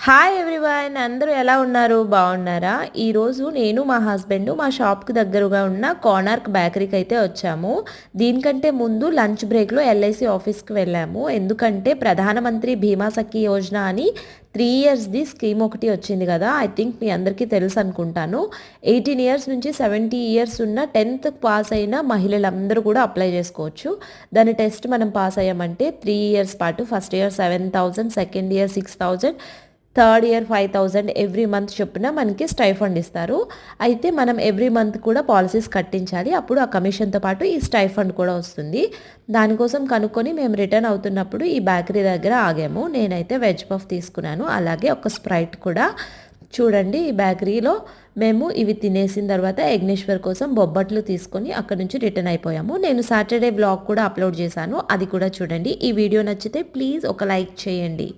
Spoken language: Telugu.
హాయ్ ఎవ్రీవన్, అందరూ ఎలా ఉన్నారు? బాగున్నారా? ఈరోజు నేను మా హస్బెండ్ మా షాప్కి దగ్గరగా ఉన్న కోనార్క్ బేకరీకి అయితే వచ్చాము. దీనికంటే ముందు లంచ్ బ్రేక్లో ఎల్ఐసి ఆఫీస్కి వెళ్ళాము. ఎందుకంటే ప్రధానమంత్రి బీమా సఖీ యోజన అని 3 ఇయర్స్ది స్కీమ్ ఒకటి వచ్చింది కదా. ఐ థింక్ మీ అందరికీ తెలుసు అనుకుంటాను. 18 ఇయర్స్ నుంచి 70 ఇయర్స్ ఉన్న 10th పాస్ అయిన మహిళలందరూ కూడా అప్లై చేసుకోవచ్చు. దాని టెస్ట్ మనం పాస్ అయ్యామంటే 3 ఇయర్స్ పాటు first year 7,000, second year 6,000, third year 5,000 every month చొప్పున మనకి స్టైఫండ్ ఇస్తారు. అయితే మనం ఎవ్రీ మంత్ కూడా పాలసీస్ కట్టించాలి. అప్పుడు ఆ కమిషన్తో పాటు ఈ స్టైఫండ్ కూడా వస్తుంది. దానికోసం కనుక్కొని మేము రిటర్న్ అవుతున్నప్పుడు ఈ బేకరీ దగ్గర ఆగాము. నేనైతే వెజ్ పఫ్ తీసుకున్నాను, అలాగే ఒక స్ప్రైట్ కూడా. చూడండి, ఈ బేకరీలో మేము ఇవి తినేసిన తర్వాత యజ్ఞేశ్వర్ కోసం బొబ్బట్లు తీసుకొని అక్కడ నుంచి రిటర్న్ అయిపోయాము. నేను సాటర్డే వ్లాగ్ కూడా అప్లోడ్ చేశాను, అది కూడా చూడండి. ఈ వీడియో నచ్చితే ప్లీజ్ ఒక లైక్ చేయండి.